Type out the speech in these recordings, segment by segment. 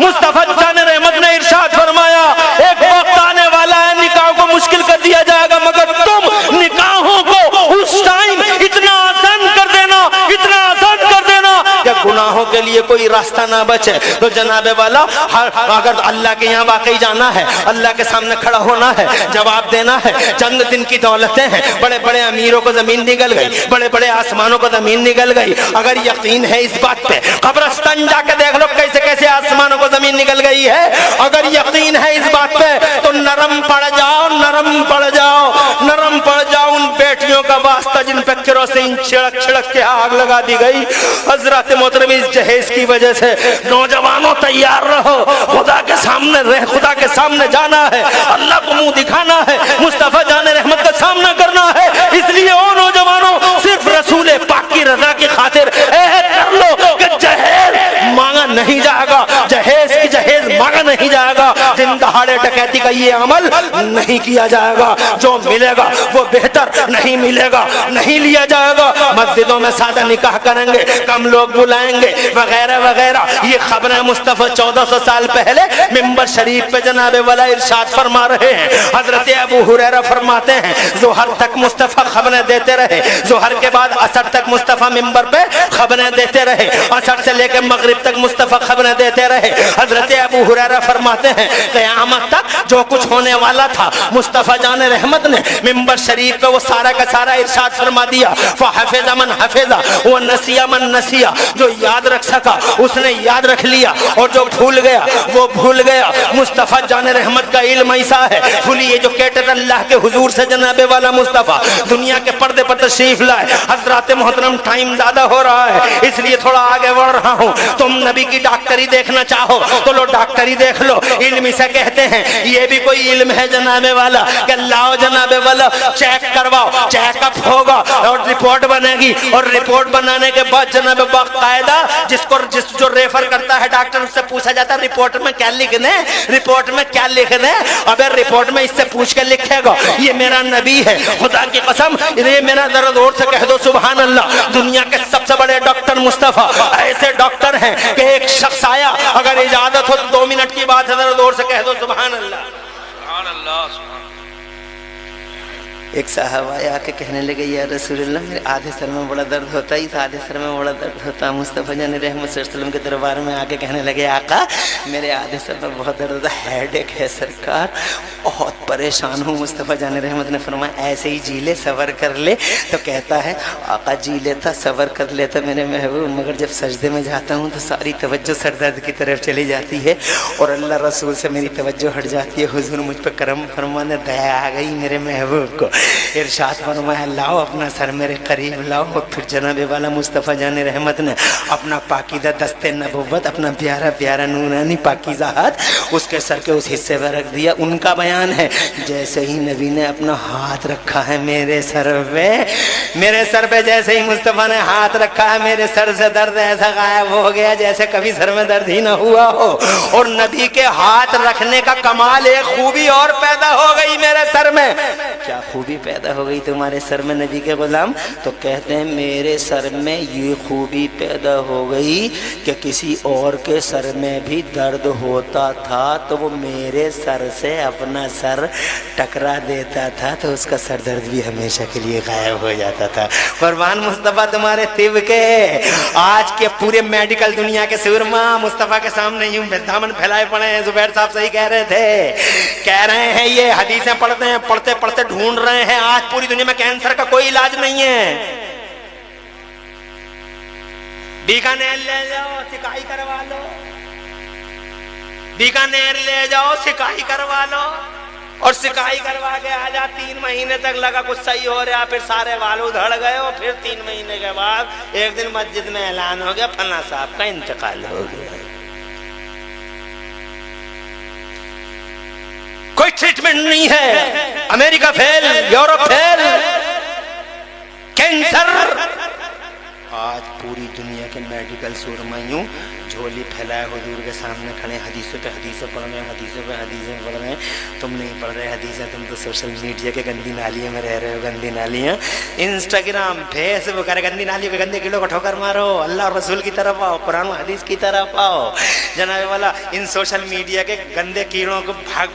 मुस्तफा जान रहमत ने इरशाद फरमाया, एक वक्त आने वाला है निकाह को मुश्किल कर दिया जाएगा, मगर तुम निकाहों को उस टाइम इतना आसान कर देना, इतना आसान कर देना कि गुनाहों के लिए कोई रास्ता ना बचे। तो जनाबे वाला, अगर अल्लाह के यहाँ वाकई जाना है, अल्लाह के सामने खड़ा होना है, जवाब देना है, चंद दिन की दौलतें हैं, बड़े बड़े अमीरों को जमीन निकल गई, बड़े बड़े आसमानों को जमीन निकल गई। अगर यकीन है इस बात पे, कब्रिस्तान जाके देख लो कैसे कैसे आसमानों को जमीन निकल गई है। अगर यकीन है इस बात पे तो नरम पड़ जाओ, नरम पड़ जाओ, नरम पड़ जाओ उन बेटियों का वास्ता जिन पे केरोसिन छिड़क छिड़क के आग लगा दी गई। हजरत मोहतरम इस जहेज की वजह से नौजवानों तैयार रहो, खुदा के सामने रह, खुदा के सामने जाना है, अल्लाह को मुंह दिखाना है, मुस्तफा जान रहमत का सामना करना है। इसलिए ओ नौजवानों, सिर्फ रसूल पाक की रजा की खातिर ऐहद कर लो कि जहेज मांगा नहीं जाएगा, जहेज की जहेज मांगा नहीं जाएगा, दिन दहाड़े डकैती का ये अमल नहीं किया जाएगा, जो मिलेगा वो बेहतर नहीं मिलेगा, नहीं लिया जाएगा। मस्जिदों में सादा निकाह करेंगे, कम लोग बुलाएंगे, वगैरह वगैरह। ये खबरें मुस्तफा 1400 साल पहले मिंबर शरीफ पे जनाबे वाला इरशाद फरमा रहे हैं। हजरत अबू हुरैरा फरमाते हैं, जोहर तक मुस्तफा खबरें देते रहे, जोहर के बाद असर तक मुस्तफा मिंबर पे खबरें देते रहे, असर से लेकर मगरिब तक मुस्तफा खबरें देते रहे। हजरत अबू हुरैरा फरमाते हैं, क़यामत तक जो कुछ होने वाला था मुस्तफा जान रहमत ने मिंबर शरीफ पे वो सारा का सारा इरशाद फरमा दिया। फ़हफ़िज़ा मन हफ़िज़ा व नसिया मन नसिया, जो याद रख सका उसने याद रख लिया, और जो भूल गया वो भूल गया। मुस्तफा जान रहमत का इल्म ऐसा है, भूलिए जो कहते अल्लाह के हुजूर से जनाबे वाला मुस्तफा दुनिया के पर्दे पर तशरीफ लाए। हजरत मोहतरम टाइम ज्यादा हो रहा है इसलिए थोड़ा आगे बढ़ रहा हूँ। तुम नबी की डॉक्टरी देखना चाहो तो लो डॉक्टरी देख लो, इल्म इसे कहते हैं। ये भी कोई इल्म है जनाबे वाला कि लाओ जनाबे वाला चेक करवाओ, चेकअप होगा और रिपोर्ट बनेगी, और रिपोर्ट बनाने के बाद जनाबे बाकायदा जिस जो रेफर करता है डॉक्टर, उससे पूछा जाता है रिपोर्ट में क्या लिखने, रिपोर्ट में क्या लिखने। अबे रिपोर्ट में इससे पूछ के लिखेगा ये मेरा नबी है, खुदा की कसम ये मेरा दर्द और से कह दो सुभान अल्लाह। दुनिया के सबसे बड़े डॉक्टर मुस्तफा ऐसे डॉक्टर हैं कि एक शख्स आया, अगर इजाजत हो तो 2 मिनट की बात है, दर्द और से कह दो सुभान अल्लाह, सुभान अल्लाह। एक साहब आया आके कहने लगे, या रसूलुल्लाह मेरे आधे सर में बड़ा दर्द होता है, इस आधे सर में बड़ा दर्द होता है। मुस्तफा जान रहमत सल्लल्लाहु अलैहि वसल्लम के दरबार में आके कहने लगे, आका मेरे आधे सर में बहुत दर्द होता है, हेडेक है सरकार, बहुत परेशान हूँ। मुस्तफा जान रहमत ने फरमाया ऐसे ही जी ले, सबर कर ले। तो कहता है, आका जी लेता, सबर कर लेता मेरे महबूब, मगर जब सजदे में जाता हूँ तो सारी तवज्जो सर दर्द की तरफ चली जाती है और अल्लाह रसूल से मेरी तवज्जो हट जाती है। हुजूर मुझ पर करम फरमाने, दया आ गई मेरे महबूब को। इरशाद फरमाया, लाओ अपना सर मेरे करीब लाओ। फिर जनाबे वाला मुस्तफ़ा जान रहमत ने अपना पाकीज़ा दस्ते नबुव्वत, अपना प्यारा प्यारा नूरानी पाकीज़ा हाथ उसके सर के उस हिस्से पर रख दिया। उनका बयान है, जैसे ही नबी ने अपना हाथ रखा है मेरे सर पे जैसे ही मुस्तफ़ा ने हाथ रखा है मेरे सर से दर्द ऐसा गायब हो गया जैसे कभी सर में दर्द ही न हुआ हो। और नबी के हाथ रखने का कमाल, एक खूबी और पैदा हो गई मेरे सर में। क्या खूबी पैदा हो गई तुम्हारे सर में नबी के गुलाम? तो कहते हैं मेरे सर में ये खूबी पैदा हो गई कि किसी और के सर में भी दर्द होता था तो वो मेरे सर से अपना सर टकरा देता था तो उसका सर दर्द भी हमेशा के लिए गायब हो जाता था। कुर्बान मुस्तफ़ा तुम्हारे तिब के। आज के पूरे मेडिकल दुनिया के सुरमा मुस्तफ़ा के सामने यूं दामन फैलाए पड़े हैं। जुबैर साहब सही कह रहे थे, कह रहे हैं ये हदीसें पढ़ते हैं, पढ़ते पढ़ते ढूंढ रहे हैं आज पूरी दुनिया में कैंसर का कोई इलाज नहीं है। बीकानेर ले जाओ सिकाई करवा लो, बीकानेर ले जाओ सिकाई करवा लो, और सिकाई करवा के आ जा। 3 महीने तक लगा कुछ सही हो रहा, फिर सारे बाल उधड़ गए और फिर 3 महीने के बाद एक दिन मस्जिद में ऐलान हो गया फला साहब का इंतकाल हो गया। कोई ट्रीटमेंट नहीं है। America fail, Europe fail, cancer आज पूरी दुनिया के मेडिकल सुरमयू झोली फैलाए हुजूर के सामने खड़े, हदीसों पे हदीसें पढ़ रहे हैं, हदीसों पे हदीसें पढ़ रहे हैं। तुम नहीं पढ़ रहे हदीसें, तुम तो सोशल मीडिया के गंदी नालियों में रह रहे हो। गंदी नालियाँ इंस्टाग्राम फेसबुक, अरे गंदी नालियों के गंदे कीड़ों को ठोकर मारो, अल्लाह और रसूल की तरफ आओ, कुरान हदीस की तरफ आओ। जनाब वाला इन सोशल मीडिया के गंदे कीड़ों को भाग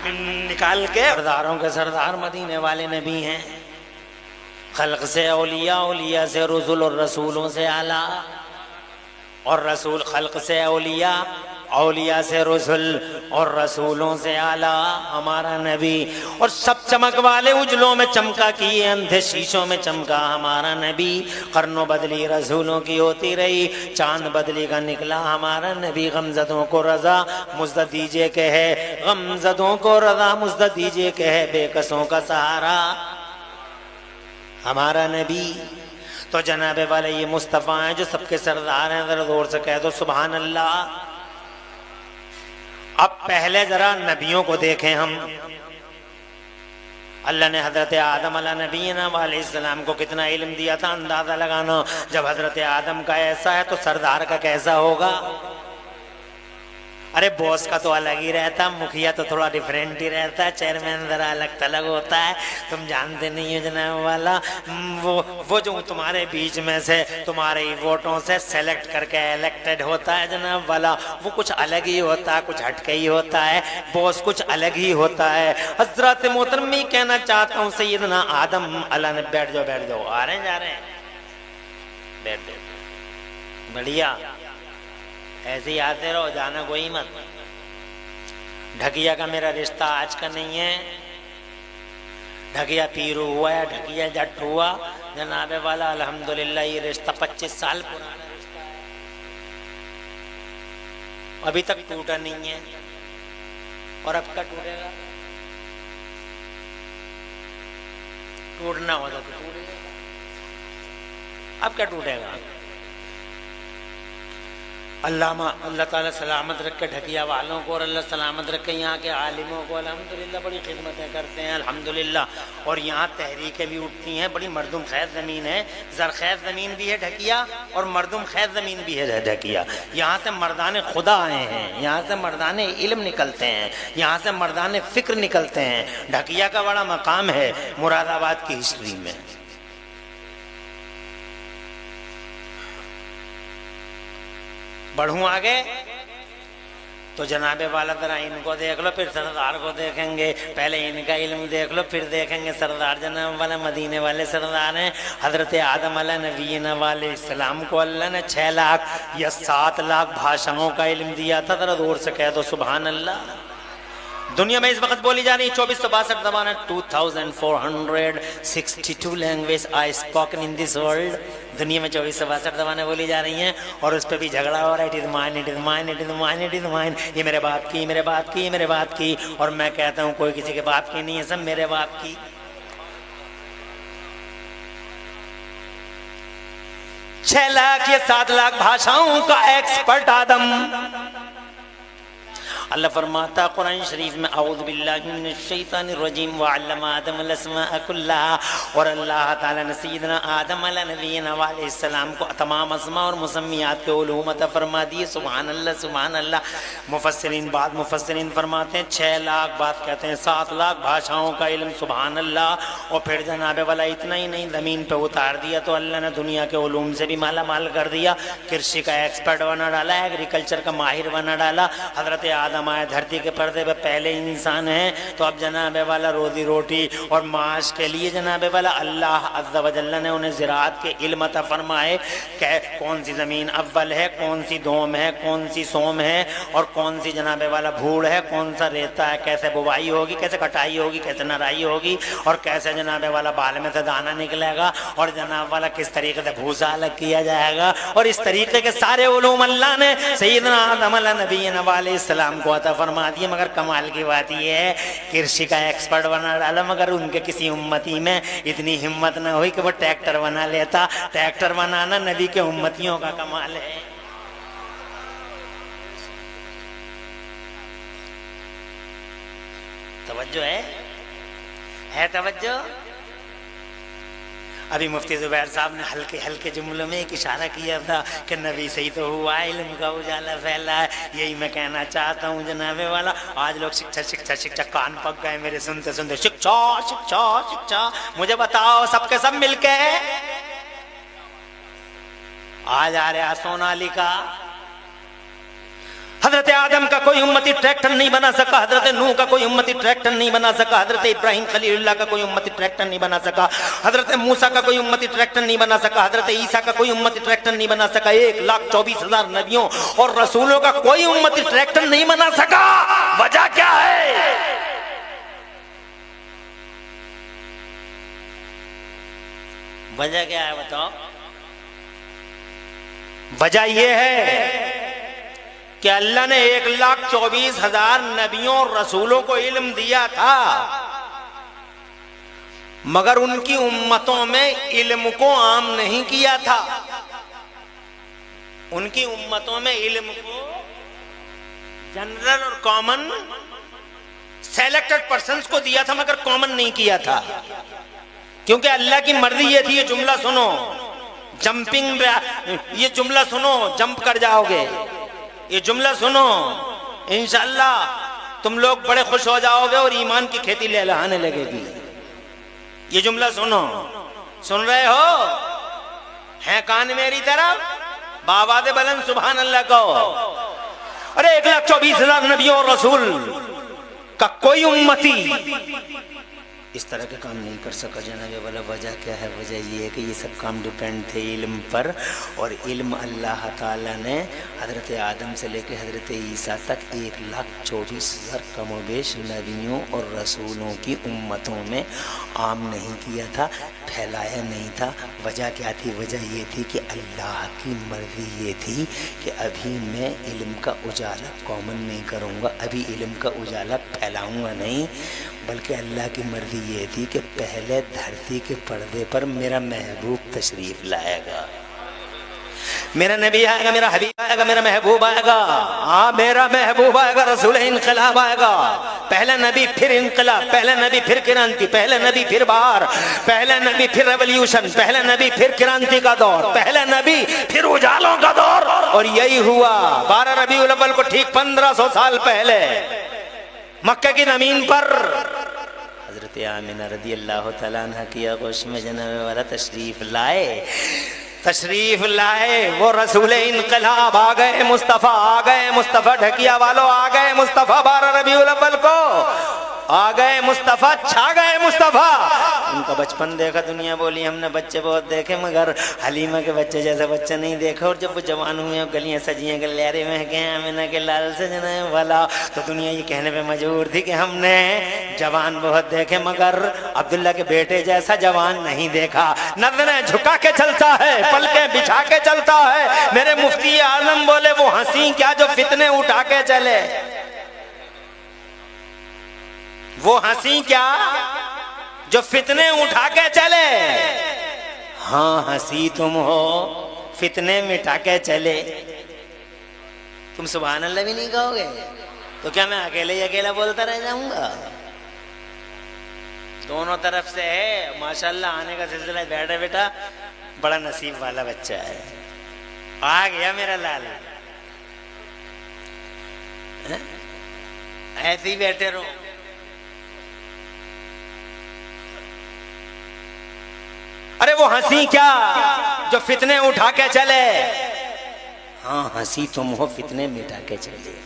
निकाल के, सरदारों के सरदार मदीने वाले नबी हैं, खल्क से औलिया, औलिया से रसूल और रसूलों से आला, और रसूल खल्क से औलिया, औलिया से रसूल और रसूलों से आला हमारा नबी। और सब चमक वाले उजलों में चमका किए, अंधे शीशों में चमका हमारा नबी। कर्नों बदली रसूलों की होती रही, चांद बदली का निकला हमारा नबी। गमजदों को रजा मुज़्द दीजिए के है, गमजदों को रजा मुज़्द दीजिए के है, बेकसों का सहारा हमारा नबी। तो जनाबे वाले ये मुस्तफ़ा हैं जो सबके सरदार हैं, जरा जोर से कह दो सुभान अल्लाह। अब पहले जरा नबियों को देखें हम। अल्लाह ने हजरत आदम अला नबीना वालेहिस्सलाम को कितना इल्म दिया था, अंदाजा लगाना। जब हजरत आदम का ऐसा है तो सरदार का कैसा होगा। अरे बॉस का तो अलग ही रहता, मुखिया तो थोड़ा डिफरेंट ही रहता है, चेयरमैन जरा अलग थलग होता है। तुम जानते नहीं हो जनाब वाला, वो जो तुम्हारे बीच में से तुम्हारे वोटों से सेलेक्ट करके इलेक्टेड होता है जनाब वाला, वो कुछ अलग ही होता है, कुछ हटके ही होता है। बॉस कुछ अलग ही होता है। हजरत मोहतरमी कहना चाहता हूँ सैयदना आदम अल्लाह ने, बैठ जाओ बैठ जाओ, आ रहे हैं जा रहे हैं, बैठ जाओ, बढ़िया ऐसे ही आते रहो, जाना कोई मत। ढकिया का मेरा रिश्ता आज का नहीं है, ढकिया पीरू हुआ है, ढकिया जट हुआ जनाबे वाला, अल्हम्दुलिल्लाह ये रिश्ता 25 साल पुराना रिश्ता है, अभी तक टूटा नहीं है। और अब क्या टूटेगा, टूटना होता तो टूटेगा, अब क्या टूटेगा। अल्लाह ताला सलामत रखे ढकिया वालों को, और अल्लाह सलामत रखे यहाँ के आलिमों को। अल्हम्दुलिल्लाह बड़ी खिदमतें करते हैं अल्हम्दुलिल्लाह। और यहाँ तहरीकें भी उठती हैं, बड़ी मर्दुम खैर ज़मीन है, ज़रख़ैज़ ज़मीन भी है ढकिया और मर्दुम खैर ज़मीन भी है ढकिया। यहाँ से मर्दान खुदा आए हैं, यहाँ से मर्दान इल्म निकलते हैं, यहाँ से मर्दान फ़िक्र निकलते हैं। ढकिया का बड़ा मकाम है मुरादाबाद की हिस्ट्री में। बढ़ूं आगे तो जनाबे वाला जरा इनको देख लो, फिर सरदार को देखेंगे। पहले इनका इल्म देख लो, फिर देखेंगे सरदार। जनाब वाला मदीने वाले सरदार हैं। हजरत आदम अला नबीना वाले इस्लाम को अल्लाह ने 6 लाख या 7 लाख भाषाओं का इल्म दिया था। जरा जोर से कह दो सुभान अल्लाह। दुनिया में इस वक्त बोली जा रही 2462 ज़बान, 2462 language I spoken in this world. दुनिया में 2462 ज़बानें बोली जा रही हैं और उस पर भी झगड़ा हो रहा है। It is mine, it is mine, it is mine, it is mine. ये मेरे बाप की, मेरे बाप की, मेरे बाप की। और मैं कहता हूँ कोई किसी के बाप की नहीं है, सब मेरे बाप की। 6 लाख या 7 लाख भाषाओं का एक्सपर्ट आदम। अल्लाह फरमाता कुरान शरीफ में, औज़ु बिल्लाहि मिनश शैतानिर रजीम व अल्लमा आदम अल अस्माअ कुल्लहा। और अल्लाह ताला ने सय्यदना आदम अला नबीना अलैहिस्सलाम को तमाम अस्मा और मुसम्मियात के उलूम अता फरमा दिए। सुभान अल्लाह, सुभान अल्लाह। मुफस्सिरीन बाद मुफस्सिरीन फरमाते हैं 6 लाख, बात कहते हैं 7 लाख भाषाओं का इल्म। सुभान अल्लाह। और फिर जनाबे वाला इतना ही नहीं, ज़मीन पे उतार दिया तो अल्लाह ने दुनिया के उलूम से भी माला माल कर दिया। कृषि का एक्सपर्ट बना डाला, एग्रीकल्चर का माहिर बना डाला। हज़रत आदम आए धरती के पर्दे पे पहले इंसान हैं, तो अब जनाबे वाला रोजी रोटी और माश के लिए जनाबे वाला अल्लाह अज़्ज़ा व जल्ला ने उन्हें ज़राअत के इल्म अता फरमाए। कौन सी ज़मीन अव्वल है, कौन सी दोम है, कौन सी सोम है और कौन सी जनाबे वाला भूड़ है, कौन सा रेता है, कैसे बुवाई होगी, कैसे कटाई होगी, कैसे नराई होगी और कैसे जनाबे वाला बाल में से दाना निकलेगा और जनाब वाला किस तरीके से भूसा अलग किया जाएगा। और इस तरीके के सारे उलूम अल्लाह ने सय्यदना आदम अलैहिस्सलाम अलैहिस्सलाम को अता फरमा दिए। मगर कमाल की बात यह है, कृषि का एक्सपर्ट बना डाला, मगर उनके किसी उम्मती में इतनी हिम्मत न हुई कि वो ट्रैक्टर बना लेता। ट्रैक्टर बनाना नबी के उम्मतियों का कमाल है। तवज्जो है तवज्जो। अभी मुफ्ती जुबैर साहब ने हल्के हल्के जुमलों में एक इशारा किया था कि नबी से ही तो हुआ इल्म का उजाला फैला है। यही मैं कहना चाहता हूँ जनाबे वाला, आज लोग शिक्षा शिक्षा शिक्षा कान पक गए मेरे सुनते सुनते, शिक्षा शिक्षा शिक्षा। मुझे बताओ सबके सब मिलके आज आ रहा सोनालिका। हजरत आदम का कोई उम्मती ट्रैक्टर नहीं बना सका, हजरत नूह का कोई उम्मती ट्रैक्टर नहीं बना सका, हजरत इब्राहिम खलीलुल्लाह का कोई उम्मती ट्रैक्टर नहीं बना सका, हजरत मूसा का कोई उम्मती ट्रैक्टर नहीं बना सका, हजरत ईसा का कोई उम्मती ट्रैक्टर नहीं बना सका। 1,24,000 नबियों और रसूलों का कोई उम्मती ट्रैक्टर नहीं बना सका। वजह क्या है? वजह क्या है बताओ? वजह यह है कि अल्लाह ने 1,24,000 नबियों और रसूलों को इल्म दिया था, मगर उनकी उम्मतों में इल्म को आम नहीं किया था। उनकी उम्मतों में इल्म को जनरल और कॉमन सेलेक्टेड पर्संस को दिया था, मगर कॉमन नहीं किया था। क्योंकि अल्लाह की मर्जी ये थी, ये जुमला सुनो, जंपिंग, ये जुमला सुनो, जंप कर जाओगे। ये जुमला सुनो, इंशाअल्लाह तुम लोग बड़े खुश हो जाओगे और ईमान की खेती लहलहाने लगेगी। ये जुमला सुनो, सुन रहे हो? हैं कान मेरी तरफ? बाबा दे बलन सुभान अल्लाह कहो। अरे 1,24,000 नबियों और रसूल का कोई उम्मती इस तरह के काम नहीं कर सका जनाबे वाला। वजह क्या है? वजह ये है कि ये सब काम डिपेंड थे इल्म पर, और इल्म अल्लाह ताला ने हज़रत आदम से लेकर हज़रत ईसा तक 1,24,000 कमोबेश नबियों और रसूलों की उम्मतों में आम नहीं किया था, फैलाया नहीं था। वजह क्या थी? वजह ये थी कि अल्लाह की मर्ज़ी ये थी कि अभी मैं इल्म का उजाला कॉमन नहीं करूँगा, अभी इल्म का उजाला फैलाऊँगा नहीं, बल्कि अल्लाह की मर्जी ये थी कि पहले धरती के पर्दे पर मेरा महबूब तशरीफ लाएगा, मेरा नबी आएगा, मेरा हबीब आएगा, मेरा महबूब आएगा। हाँ, मेरा महबूब आएगा, रसूल इनकलाब आएगा। पहले नबी फिर इनकलाब, पहले नबी फिर क्रांति, पहले नबी फिर बाहर, पहले नबी फिर रेवोल्यूशन, पहले नबी फिर क्रांति का दौर, पहले नबी फिर उजालों का दौर। और यही हुआ 12 रबीउल अव्वल को ठीक 1500 साल पहले मक्के की जमीन पर हजरत आमिना रदी अल्लाह तआला अन्हा की आगोश में जनाबे वाला तशरीफ लाए। वो रसूल इनकलाब आ गए, मुस्तफ़ा आ गए, मुस्तफ़ा ढकिया वालों आ गए, मुस्तफ़ा 12 रबीउल अव्वल को आ गए, मुस्तफ़ा छा गए। मुस्तफ़ा उनका बचपन देखा, दुनिया बोली हमने बच्चे बहुत देखे, मगर हलीमा के बच्चे जैसा बच्चा नहीं देखा। और जब वो जवान हुए, गलियां सजियां, गलियारे में गए आमिना के लाल से जनाए वाला, तो दुनिया ये कहने पे मजबूर थी कि हमने जवान बहुत देखे, मगर अब्दुल्ला के बेटे जैसा जवान नहीं देखा। नज़रें झुका के चलता है, पलकें बिछा के चलता है। मेरे मुफ्ती आजम बोले वो हंसी क्या जो फितने उठा के चले, वो हंसी क्या जो फितने उठा के चले। हाँ, हंसी तुम हो, फितने मिटा के चले। तुम सुभान अल्लाह भी नहीं कहोगे तो क्या मैं अकेले ही अकेला बोलता रह जाऊंगा? दोनों तरफ से है माशाल्लाह आने का सिलसिला। बैठा बेटा, बड़ा नसीब वाला बच्चा है, आ गया मेरा लाल। ऐसे ही बैठे रहो। अरे वो हंसी क्या जो फितने उठा के चले। हाँ, हंसी तुम हो, फितने मिटा के चले।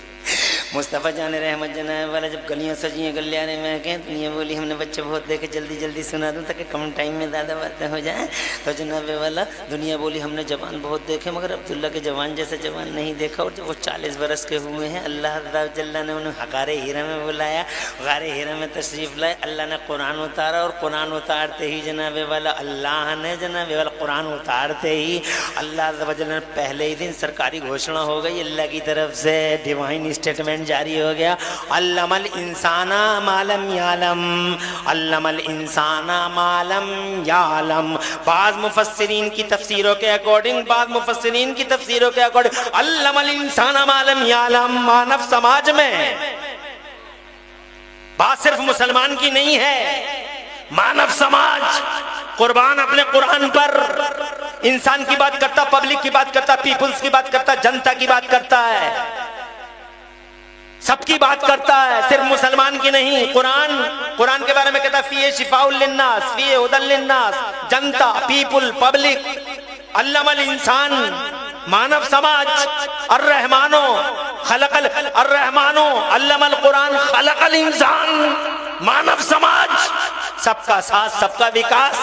मुस्तफ़ा जान रहमत जनाब वाला जब गलियां सजियां गलियारे में गए, दुनिया बोली हमने बच्चे बहुत देखे, जल्दी जल्दी सुना दूं ताकि कम टाइम में ज़्यादा बातें हो जाएं। तो जनाब वाला दुनिया बोली हमने जवान बहुत देखे, मगर अब्दुल्ला के जवान जैसे जवान नहीं देखा। और जब वो 40 बरस के हुए हैं, अल्लाह जल्ला ने उन्हें हकारे हीरा में बुलाया, गारे हीरा में तशरीफ़ लाए। अल्लाह ने कुरान उतारा, और कुरान उतारते ही जनाब वाला अल्लाह ने जनाब वाला कुरान उतारते ही अल्लाह ने पहले ही दिन सरकारी घोषणा हो गई, अल्लाह की तरफ से डिवाइन स्टेटमेंट जारी हो गया। अल्लमल इंसाना मालम यालम, अल्लमल इंसाना मालम यालम। बाज़ मुफस्सिरीन की तफसीरों के अकॉर्डिंग, बाज़ मुफस्सिरीन की तफसीरों के अकॉर्डिंग अल्लमल इंसाना मालम यालम, मानव समाज में बात सिर्फ मुसलमान की नहीं है, मानव समाज कुर्बान अपने कुरान पर। इंसान की बात करता, पब्लिक की बात करता, पीपुल्स की बात करता, जनता की बात करता है, सबकी बात करता है, सिर्फ मुसलमान की नहीं। कुरान के बारे में कहता फीए शिफाउल लिन्नास, फीए हुदल लिन्नास, जनता, पीपुल, पब्लिक, अल्लमल इंसान, मानव समाज, अर्रहमानो खलकल अर्रहमानो अल्लमल कुरान खलकल इंसान, मानव समाज, सबका साथ, सबका विकास,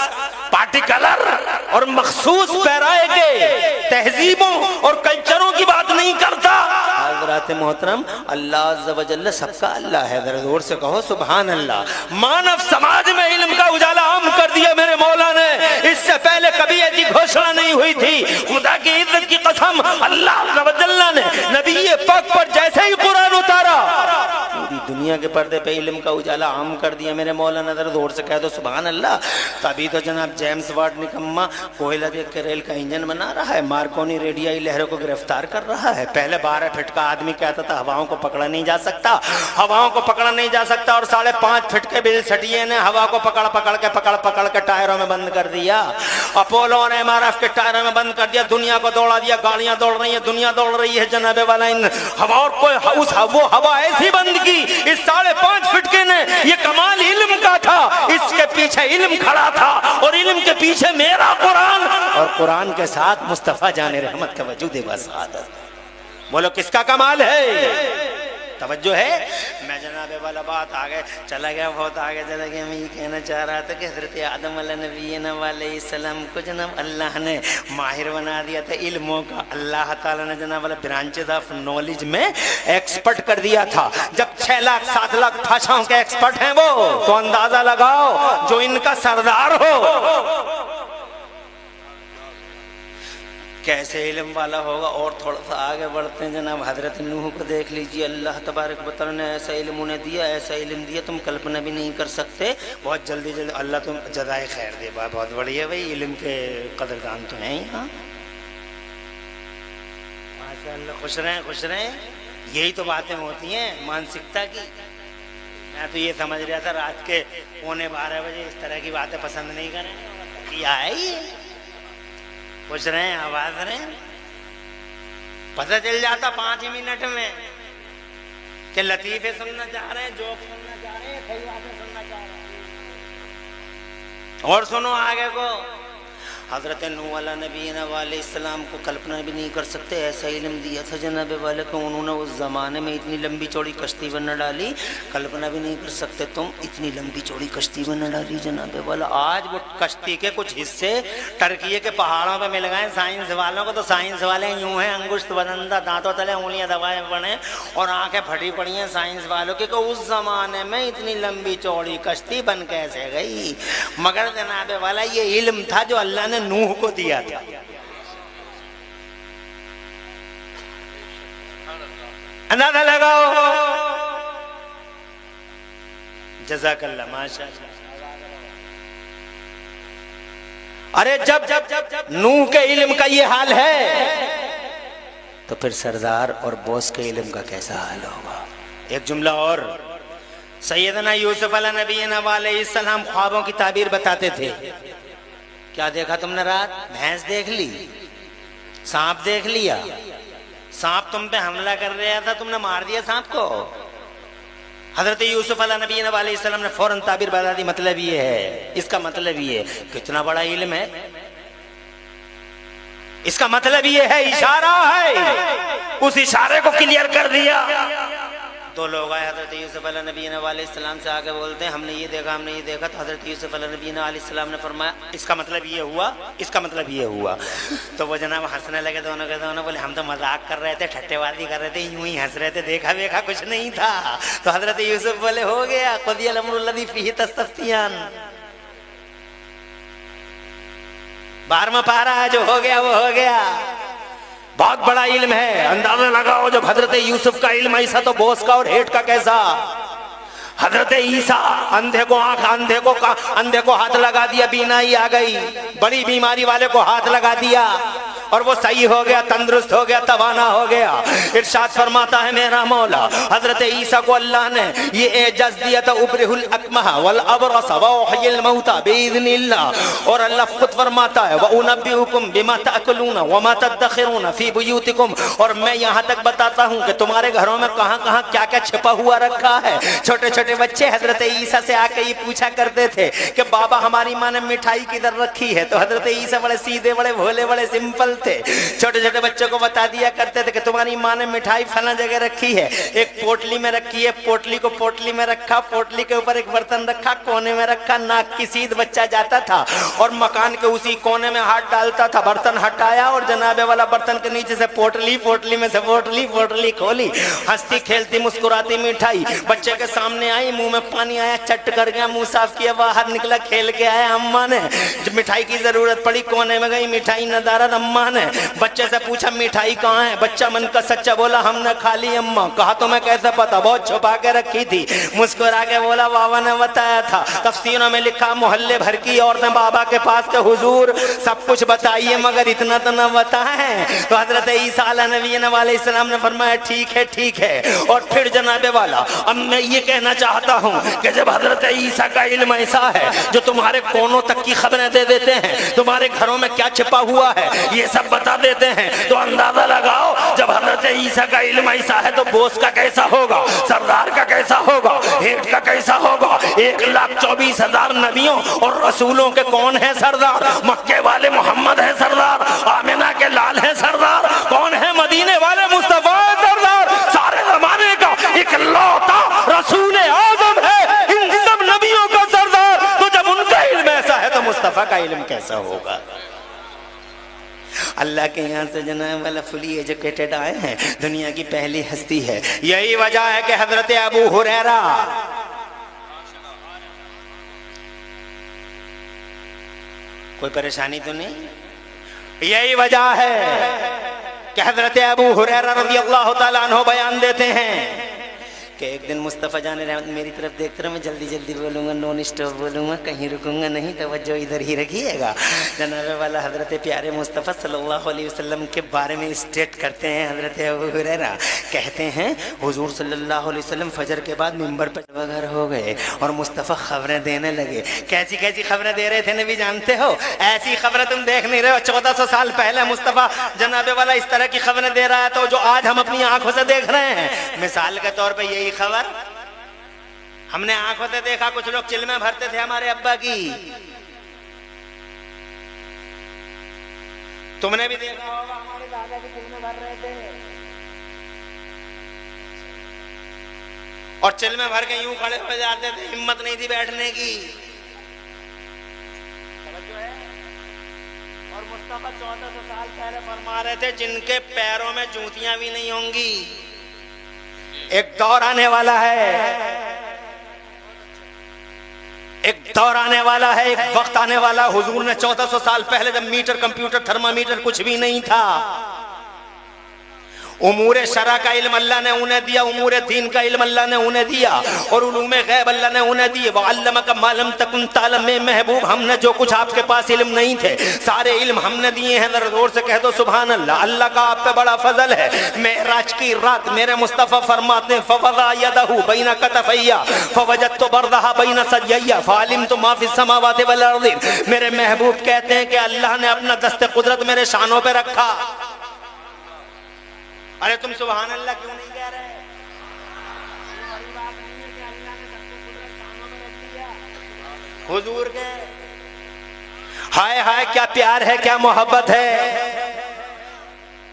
पार्टिकुलर और मखसूस पैराए के तहजीबों और कल्चरों की बात नहीं करता। हज़रात मोहतरम, अल्लाह अज़्ज़ व जल्ल सबका अल्लाह है, जरा जोर से कहो सुभान अल्लाह। मानव समाज में इल्म का उजाला आम कर दिया मेरे मौला ने, इससे पहले कभी ऐसी घोषणा नहीं हुई थी। खुदा की इज्जत की कसम, अल्लाह अज़्ज़ व जल्ल ने नबी पाक पर जैसे ही कुरान उतारा, पूरी दुनिया के पर्दे पे इल्म का उजाला आम कर दिया मेरे मौला ने, जरा जोर से कह दो सुभान अल्लाह। तभी तो जनाब जेम्स वाट निकम्मा कोयला देख के रेल का इंजन बना रहा है, मार्कोनी रेडियाई लहरों को गिरफ्तार कर रहा है। पहले 12 फीट का आदमी कहता था हवाओं को पकड़ा नहीं जा सकता, हवाओं को पकड़ा नहीं जा सकता, और 5.5 फीट के बिल सटिए ने हवा को पकड़ के टायरों में बंद कर दिया। अपोलो और MRF के टायरों में बंद कर दिया, दुनिया को दौड़ा दिया, गाड़ियां दौड़ रही है, दुनिया दौड़ रही है जनाबे वाला। इन हवाओं को वो हवा ऐसी बंद की, इस 5.5 फीट के ने, ये कमाल इल्म का था, इसके पीछे इल्म खड़ा था, और इल्म के पीछे मेरा कुरान, और कुरान के साथ मुस्तफा जाने रहमत का वजूद बसादत। बोलो किसका कमाल है? तवज्जो है? मैं जनाबे वाला बात आगे चला गया, बहुत आगे चला गया। मैं ये कहना चाह रहा था कि हज़रत आदम अलैहिस्सलाम को जनाब अल्लाह ने माहिर बना दिया था इल्मों का। अल्लाह ताला ने जनाब वाला ब्रांचेस ऑफ नॉलेज में एक्सपर्ट कर दिया था। जब 6 लाख 7 लाख भाषाओं के एक्सपर्ट हैं वो, तो अंदाजा लगाओ जो इनका सरदार हो कैसे इल्म वाला होगा। और थोड़ा सा आगे बढ़ते हैं जनाब, हजरत नूह को देख लीजिए। अल्लाह तबारक व तआला ने ऐसा इल्म उन्हें दिया, ऐसा इल्म दिया तुम कल्पना भी नहीं कर सकते। बहुत जल्दी अल्लाह तुम जज़ाए खैर दे। बहुत बढ़िया भाई, इल्म के कदरदान तो हैं यहाँ, माशाअल्लाह। खुश रहें। यही तो बातें होती हैं मानसिकता की। मैं तो ये समझ रहा था रात के 11:15 बजे इस तरह की बातें पसंद नहीं करें, क्या है ये? खुश रहे, आवाज रहे, पता चल जाता 5 मिनट में कि लतीफे सुनना चाह रहे हैं, जोक सुनना चाह रहे हैं, सही बातें सुनना चाह रहे हैं। और सुनो आगे को, हज़रत नूह अलैहिस्सलाम को कल्पना भी नहीं कर सकते, ऐसा इल्म दिया था जनाबे वाले को। उन्होंने उस ज़माने में इतनी लंबी चौड़ी कश्ती बना डाली, कल्पना भी नहीं कर सकते तुम, इतनी लंबी चौड़ी कश्ती बना डाली जनाबे वाला। आज वो कश्ती के कुछ हिस्से टर्की के पहाड़ों पे मिल गए साइंस वालों को। तो साइंस वाले यूँ हैं, अंगुष्ठ बदंदा, दांतों तले उंगलियाँ दबाए पड़े और आंखें फटी पड़ी हैं साइंस वालों की, कि उस ज़माने में इतनी लंबी चौड़ी कश्ती बन कैसे गई। मगर जनाबे वाला ये इल्म था जो अल्लाह ने नूह को दिया था। अंदाजा लगाओ। जज़ाकल्लाह, माशाअल्लाह। अरे जब नूह के इल्म का ये हाल है, तो फिर सरदार और बॉस के इल्म का कैसा हाल होगा। एक जुमला और, सैयदना यूसुफ अलैहिस्सलाम ख्वाबों की ताबीर बताते थे। क्या देखा तुमने रात? भैंस देख ली, सांप देख लिया, सांप तुम पे हमला कर रहा था, तुमने मार दिया सांप को। हजरत यूसुफ अलैहिस्सलाम ने फौरन ताबीर बता दी, मतलब ये है, इसका मतलब ये। कितना बड़ा इल्म है, इसका मतलब ये है, इशारा है, उस इशारे को क्लियर कर दिया। 2 लोग आए हज़रत यूसुफ अलैहिस्सलाम से आगे बोलते हैं हमने ये देखा, हमने ये देखा। तो हज़रत यूसुफ अलैहिस्सलाम ने फरमाया इसका मतलब ये हुआ, इसका मतलब ये हुआ। तो वो जनाब हंसने लगे, दोनों के दोनों बोले हम तो मजाक कर रहे थे, ठट्टेबाजी कर रहे थे, यूं ही हंस रहे थे, देखा वेखा कुछ नहीं था। तो हज़रत यूसुफ बोले हो गया, क़ुदियल अम्रु लज़ी फ़ीही तस्तफ़्तियान। 12वां पारा है, जो हो गया वो हो गया। बहुत बड़ा इल्म है, अंदाजा लगाओ। जब हजरत यूसुफ का इल्म ऐसा, तो बॉस का और हेड का कैसा। हजरत ईसा अंधे को आंख, अंधे को हाथ लगा दिया, बीनाई आ गई। बड़ी बीमारी वाले को हाथ लगा दिया, और वो सही हो गया, तंदुरुस्त हो गया, तवाना हो गया। इरशाद फरमाता है मेरा मौला हजरत ईसा को अल्लाह ने ये एजाज दिया था, उब्रिहुल अकमह वल अबरस व उहयिल मौता बिइज़्निल्लाह। और अल्लाह खुद फरमाता है व उनब्बिउकुम बिमा ताकुलूना व मा तदखिरूना फी बुयूतिकुम। और मैं यहाँ तक बताता हूँ कि तुम्हारे घरों में कहाँ कहाँ क्या क्या छिपा हुआ रखा है। छोटे छोटे बच्चे हजरत ईसा से आके ये पूछा करते थे कि बाबा हमारी माँ ने मिठाई किधर रखी है, तो हजरत ईसा बड़े सीधे, बड़े भोले, बड़े सिंपल थे। छोटे छोटे बच्चों को बता दिया करते थे कि तुम्हारी माँ ने मिठाई फला जगह रखी है, एक पोटली में रखी है, पोटली को पोटली में रखा, पोटली के ऊपर एक बर्तन रखा, कोने में रखा, नाक की सीध बच्चा जाता था और मकान के उसी कोने में हाथ डालता था, बर्तन हटाया और जनाबे वाला बर्तन के नीचे से पोटली, पोटली में से पोटली, पोटली खोली, हंसती खेलती मुस्कुराती मिठाई बच्चे के सामने आई, मुंह में पानी आया, चट कर गया, मुंह साफ किया, बाहर निकला, खेल के आया। अम्मा ने जब मिठाई की जरूरत पड़ी कोने में गई, मिठाई नदारत। अम्मा ने बच्चे से पूछा मिठाई कहाँ है, बच्चा मन का सच्चा बोला हमने खा ली अम्मा। कहा तो मैं कैसे पता, बहुत छुपा के रखी थी। मुस्कुरा के बोला बाबा ने बताया था। तफसीरों में लिखा मोहल्ले भर की औरतें बाबा के पास के हुजूर सब कुछ बताइए मगर इतना तो न बताएं। तो हजरत ईसा अलैहिस्सलाम ने फरमाया ठीक है, ठीक है। और फिर जनाबे वाला अब मैं ये कहना चाहता हूँ कि जब हजरत ईसा का इल्म ऐसा है जो तुम्हारे कोनों तक की खबरें दे देते हैं, तुम्हारे घरों में क्या छिपा हुआ है ये सब बता देते हैं, तो अंदाजा लगाओ जब हजरत ईसा का इल्म ऐसा है तो बोस का कैसा होगा, सरदार का कैसा होगा, हेठ का कैसा होगा। 1,24,000 नबियों और रसूलों के कौन है सरदार? मक्के वाले मोहम्मद है सरदार, आमिना के लाल है सरदार, कौन है मदीने वाले मुस्तफा है सरदार। सारे जमाने का इकलौता रसूल आजम है इन सब नबियों का सरदार। तो जब उनका इल्म ऐसा है तो मुस्तफा का इल्म कैसा होगा। अल्लाह के यहाँ से जनाब वाला फुली एजुकेटेड आए हैं, दुनिया की पहली हस्ती है। यही वजह है कि हजरत अबू हुरैरा कोई परेशानी तो नहीं, यही वजह है कि हजरत अबू हुरैरा रज़ियल्लाहु ताला अन्हु बयान देते हैं कि एक दिन मुस्तफ़ा जाने रहमत मेरी तरफ देखते रहो, मैं जल्दी जल्दी बोलूँगा, नॉन स्टॉप बोलूँगा, कहीं रुकूंगा नहीं, तवज्जो इधर ही रखिएगा। जनाबे वाला हजरत प्यारे मुस्तफ़ा सल्लल्लाहु अलैहि वसल्लम के बारे में स्टेट करते हैं हजरत अबू हुरैरा, कहते हैं हुजूर सल्लल्लाहु अलैहि वसल्लम फजर के बाद मिंबर पर वगैरह हो गए और मुस्तफ़ा खबरें देने लगे। कैसी कैसी खबरें दे रहे थे नबी जानते हो? ऐसी खबरें तुम देख नहीं रहे हो, 1400 साल पहले मुस्तफ़ा जनाबे वाला इस तरह की खबरें दे रहा है तो जो आज हम अपनी आंखों से देख रहे हैं। मिसाल के तौर पर यही खबर हमने आंखों से देखा, कुछ लोग चिल्मे भरते थे हमारे अब्बा की, तुमने भी देखा होगा हमारे दादा की चिल्मे भर रहे थे और चिल्मे भर के यूं खड़े हो जाते थे, हिम्मत नहीं थी बैठने की। और मुस्तफा 1400 साल पहले फरमा रहे थे जिनके पैरों में जूतियां भी नहीं होंगी। एक दौर आने वाला है, एक दौर आने वाला है, एक वक्त आने वाला। हुजूर ने 1400 साल पहले जब मीटर, कंप्यूटर, थर्मामीटर कुछ भी नहीं था, उमूरे शरा का इल्म अल्लाह ने उन्हें दिया, उमूरे दीन का इल्म अल्लाह ने उन्हें दिया और उलूमे गैब अल्लाह ने उन्हें दिए। वअल्लमका मा लम तकुन तालम में महबूब, हमने जो कुछ आपके पास इल्म नहीं थे सारे इल्म हमने दिए हैं। जरा जोर से कह दो सुभान अल्लाह। अल्लाह का आप पे बड़ा फजल है। मेराज की रात मेरे मुस्तफ़ा फरमाते हैं फवज़ा यदहु बैना कतफैया फवजदतु बरदहा बैना सजय्या फअलिमतु मा फिस समावाति वल अर्ज़ि। मेरे महबूब कहते हैं कि अल्लाह ने अपना दस्ते कुदरत मेरे शानों पे रखा। अरे तुम सुभान अल्लाह क्यों नहीं कह रहे? हुजूर के हाय हाय क्या प्यार है, क्या मोहब्बत है,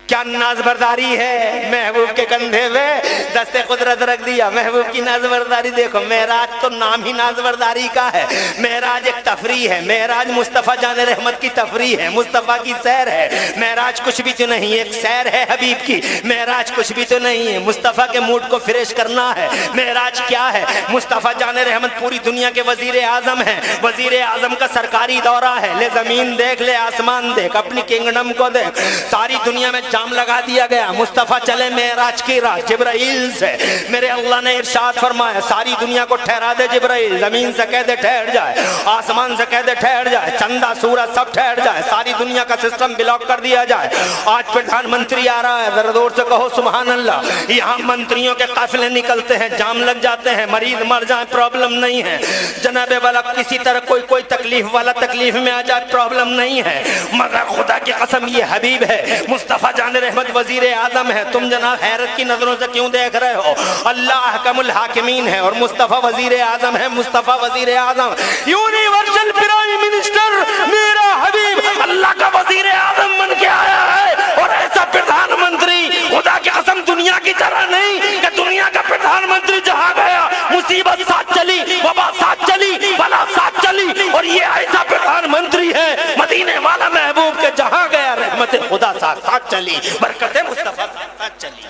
क्या नाजबरदारी है। महबूब के कंधे में दस्ते कुदरत रख दिया, महबूब की नाजबरदारी देखो। मेराज तो नाम ही नाजबरदारी का है। मेराज एक तफरी है, मेराज मुस्तफ़ा जाने रहमत की तफरी है, मुस्तफ़ा की सैर है। मेराज कुछ भी तो नहीं, एक सैर है हबीब की। मेराज कुछ भी तो नहीं है, मुस्तफ़ा के मूड को फ्रेश करना है। मेराज क्या है? मुस्तफ़ा जाने रहमत पूरी दुनिया के वजीर आजम है, वजीर आजम का सरकारी दौरा है। ले जमीन देख, ले आसमान देख, अपनी किंगडम को देख, सारी दुनिया में इल्जाम लगा दिया गया। मुस्तफा चले मेराज की रात जिब्राइल से, मेरे अल्लाह ने इरशाद फरमाया सारी दुनिया को ठहरा दे जिब्राइल, जमीन से कह दे ठहर जाए, आसमान से कह दे ठहर जाए, चंदा सूरज सब ठहर जाए, सारी दुनिया का सिस्टम ब्लॉक कर दिया जाए। आज प्रधानमंत्री आ रहा है, जरा जोर से कहो सुभान अल्लाह। यहाँ मंत्रियों के काफिले निकलते हैं, जाम लग जाते हैं, मरीज मर जाए प्रॉब्लम नहीं है, जनाबे वाला किसी तरह कोई तकलीफ वाला तकलीफ में आ जाए प्रॉब्लम नहीं है, मगर खुदा की कसम ये हबीब है, मुस्तफा जान रहमत वजीर आजम है। तुम जनाब हैरत की नजरों से क्यों देख रहे हो? अल्लाह अहकमुल हाकिमीन है और मुस्तफा वजीर आजम है। मुस्तफा वजीर आजम यूनिवर्सल प्राइम मिनिस्टर, मेरा हबीब अल्लाह का वजीर आजम बन के आया है। और ऐसा प्रधानमंत्री खुदा की कसम दुनिया की तरह नहीं कि दुनिया का प्रधानमंत्री जहां गया मुसीबत साथ चली, वबा साथ चली, बला साथ चली, और ये ऐसा प्रधानमंत्री है मदीने वाला महबूब के जहां गया रहमत खुदा साथ चली, बरकते मुस्तफा साथ चली।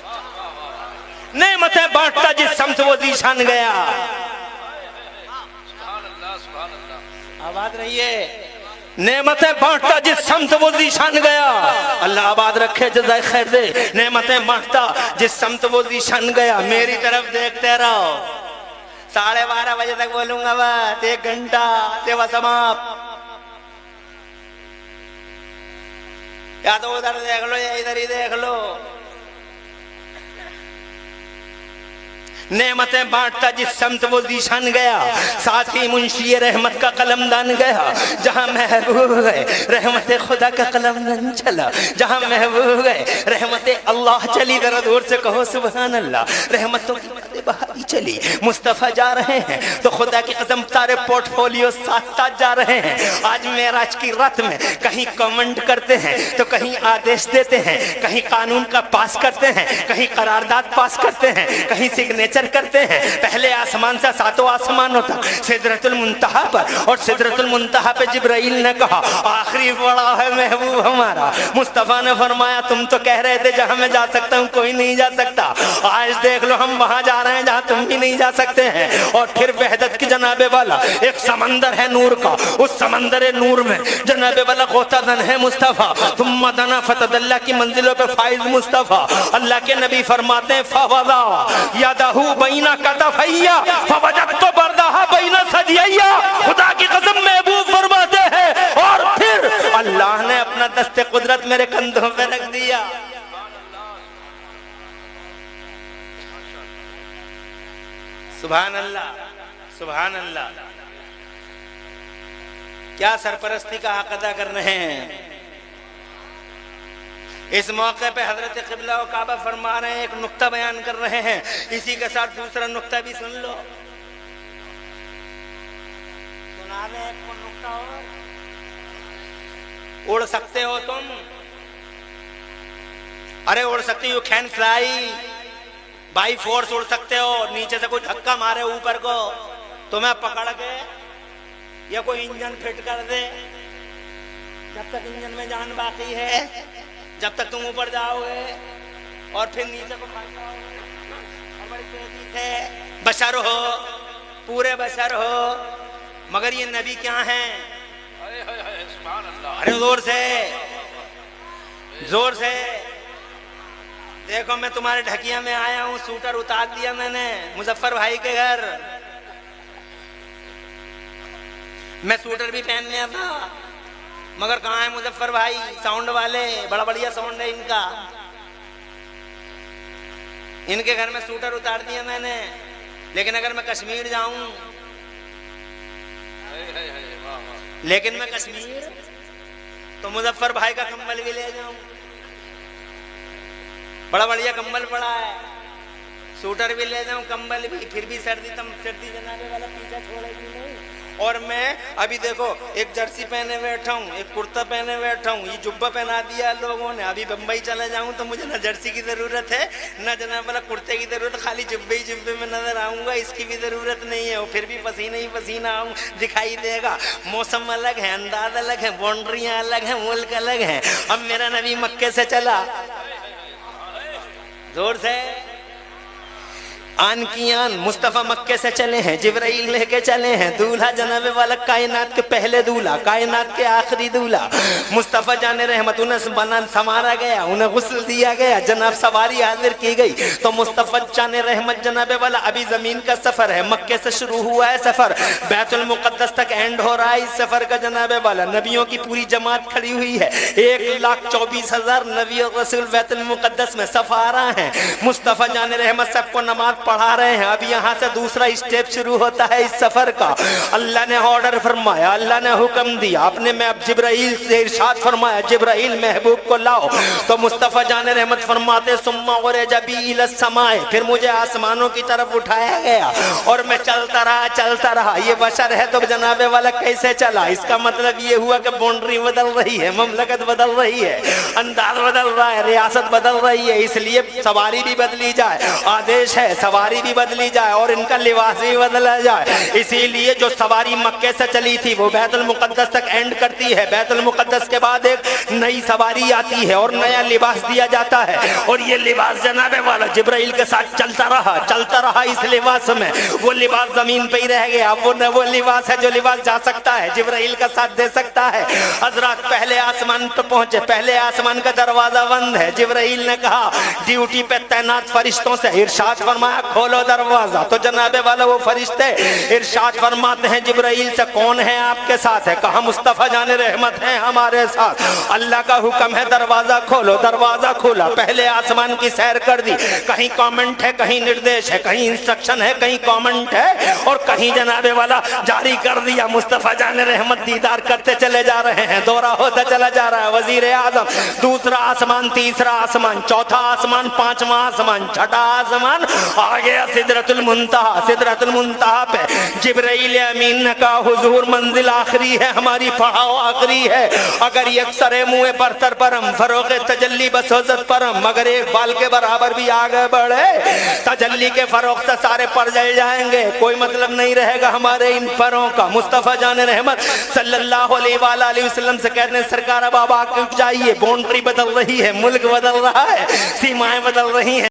नेमतें बांटता जिस समत वो जीशान गया। आबाद रहिए। नेमतें बांटता जिस समत वो जीशान गया, अल्लाह आबाद रखे जज़ाए खैर दे। नेमतें बांटता जिस समत वो जीशान गया। मेरी तरफ देखते रहो, 12:30 बजे तक बोलूंगा बस, 1 घंटा सेवा समाप्त। या तो उधर देख लो या इधर ही देख लो। नेमतें बांटता जिस समत वो जीशान गया, साथ ही मुंशी रहमत का कलमदान गया। जहां महबूब गए रहमत खुदा का कलमदान चला, जहां महबूब गए रहमत अल्लाह चली। जरा दूर से कहो सुभान अल्लाह। रहमतों की बहारी चली, मुस्तफा जा रहे हैं तो खुदा की कसम सारे पोर्टफोलियो साथ साथ जा रहे हैं। आज मेराज की रात में कहीं कमेंट करते हैं तो कहीं आदेश देते हैं, कहीं कानून का पास करते हैं, कहीं करारदाद पास करते हैं, कहीं सिग्नेचर करते हैं। पहले आसमान से 7वां आसमान होता सिदरतुल मुंतहा पर, और सिदरतुल मुंतहा पे जिब्राइल ने कहा आखिरी बड़ा है महबूब हमारा। मुस्तफा ने फरमाया तुम तो कह रहे थे जहां मैं जा सकता हूं कोई नहीं जा सकता, आज देख लो हम वहां जा रहे हैं जहां तुम भी नहीं जा सकते हैं। और फिर वहदत की जनाबे वाला एक समंदर है नूर का, उस समंदर नूर में जनाबे वाला गोतादन है मुस्तफा। तुम मदना फतदल्ला की मंजिलों पे फाइज मुस्तफा। अल्लाह के नबी फरमाते हैं फवदा यादहू बैना कतफैया फवजदतु बरदहा बैना सदिया। खुदा की कसम महबूब फरमाते हैं और फिर अल्लाह ने अपना दस्ते कुदरत मेरे कंधों पे रख दिया। सुभान अल्लाह, सुभान अल्लाह। क्या सरपरस्ती का हक अदा कर रहे हैं। इस मौके पे हजरत क़िबला व काबा फरमा रहे हैं, एक नुक्ता बयान कर रहे हैं, इसी के साथ दूसरा नुक्ता भी सुन लो। सुना दे एक नुक्ता और। उड़ सकते हो तुम, अरे उड़ सकते, you can fly, by force उड़ सकते हो। नीचे से कोई धक्का मारे ऊपर को तुम्हें पकड़ के, या कोई इंजन फिट कर दे, जब तक इंजन में जान बाकी है, जब तक तुम ऊपर जाओगे और फिर नीचे को और बड़ी तेजी से बशर हो, पूरे बशर हो, मगर ये नबी क्या हैं। अरे जोर से, जोर से देखो, मैं तुम्हारे ढकिया में आया हूँ, सूटर उतार दिया मैंने मुजफ्फर भाई के घर। मैं सूटर भी पहन लिया था, मगर कहाँ है मुजफ्फर भाई साउंड वाले, बड़ा बढ़िया साउंड है इनका। इनके घर में सूटर उतार दिया मैंने। लेकिन अगर मैं कश्मीर जाऊं, लेकिन मैं कश्मीर तो मुजफ्फर भाई का कंबल भी ले जाऊं। बड़ा बढ़िया कंबल पड़ा है, सूटर भी ले जाऊं, कंबल भी, फिर भी सर्दी सर्दी जनाने वाला पीछा छोड़ेगी नहीं। और मैं अभी देखो एक जर्सी पहने बैठा हूँ, एक कुर्ता पहने बैठा हूँ, ये जुब्बा पहना दिया लोगों ने। अभी बम्बई चला जाऊँ तो मुझे ना जर्सी की जरूरत है ना जनाब वाला कुर्ते की जरूरत, खाली जुब्बे ही जुब्बे में नजर आऊंगा, इसकी भी जरूरत नहीं है। फिर भी पसीना ही पसीना आऊँ दिखाई देगा। मौसम अलग है, अंदाज अलग है, बाउंड्रियाँ अलग है, मुल्क अलग है। अब मेरा नबी मक्के से चला, जोर से आन की आन मुस्तफ़ा मक्के से चले हैं, जिब्राइल लेके चले हैं, दूल्हा जनाबे वाला कायनात के पहले दूल्हा, कायनात के आखिरी दूल्हा मुस्तफ़ा जाने रहमत, उन्हें बना संवारा गया, उन्हें गुस्ल दिया गया, जनाब सवारी हाजिर की गई। तो मुस्तफ़ा जाने रहमत जनाबे वाला अभी जमीन का सफर है, मक्के से शुरू हुआ है सफर, बैतुल मुक़द्दस तक एंड हो रहा है इस सफर का जनाबे वाला। नबियों की पूरी जमात खड़ी हुई है, 1,24,000 नबी और रसूल बैतुल मुक़द्दस में सफारा हैं, मुस्तफ़ा जाने रहमत सबको नमाज पढ़ा रहे हैं। अब यहाँ से दूसरा स्टेप शुरू होता है इस सफर का। अल्लाह ने ऑर्डर फरमाया, अल्लाह ने हुक्म दिया, आपने मैं अब जिब्राइल से इरशाद फरमाया, जिब्राइल महबूब को लाओ। तो मुस्तफ़ा जाने रहमत फरमाते सुम्मा उरजा बी इला समाए, फिर मुझे आसमानों की तरफ उठाया गया और मैं चलता रहा। ये बशर है तो जनाबे वाला कैसे चला? इसका मतलब ये हुआ कि बाउंड्री बदल रही है, ममलकत बदल रही है, अंदाज बदल रहा है, रियासत बदल रही है, इसलिए सवारी भी बदली जाए, आदेश है सवारी भी बदली जाए और इनका लिबास भी बदला जाए। इसीलिए जो सवारी मक्के से चली थी वो बैतुल मुक़द्दस तक एंड करती है, बैतुल मुक़द्दस के बाद एक नई सवारी आती है और नया लिबास दिया जाता है। और ये लिबास जनाबे वाला जिब्राइल के साथ चलता रहा इस लिबास में, वो लिबास जमीन पे ही रह गया। वो लिबास है जो लिबास जा सकता है, जिब्राइल का साथ दे सकता है। हजरत पहले आसमान पे पहुंचे, पहले आसमान का दरवाजा बंद है, जिब्राइल ने कहा ड्यूटी पे तैनात फरिश्तों से इरशाद फरमाया खोलो दरवाजा। तो जनाबे वाला वो फरिश्ते इरशाद फरमाते हैं जिब्राइल से, कौन है आपके साथ? है कहा मुस्तफ़ा जाने रहमत है हमारे साथ। अल्लाह का हुक्म है दरवाजा खोलो, दरवाजा खोला, पहले आसमान की सैर कर दी। कहीं कमेंट है, कहीं निर्देश है, कहीं इंस्ट्रक्शन है, कहीं कमेंट है और कहीं जनाबे वाला जारी कर दिया। मुस्तफ़ा जाने रहमत दीदार करते चले जा रहे हैं, दौरा होता चला जा रहा है। वजीर आजम, दूसरा आसमान, तीसरा आसमान, चौथा आसमान, पांचवा आसमान, छठा आसमान, आ गया सिदरतुल मुंतहा। सिदरतुल मुंतहा पे जिब्राइल अमीन ने कहा हुजूर मंजिल आखिरी है, हमारी पड़ाव आखिरी है। अगर ये सरे मुँह बरतर परम फरोग तजल्ली बसोजत परम, मगर एक बाल के बराबर भी आगे बढ़े तजल्ली के फरोग से सारे पर जल जाएंगे, कोई मतलब नहीं रहेगा हमारे इन परों का। मुस्तफ़ा जाने रहमत सल्लल्लाहु अलैहि वसल्लम से कहते हैं सरकार अब आप आके उठ जाइए, बाउंड्री बदल रही है, मुल्क बदल रहा है, सीमाएं बदल रही हैं।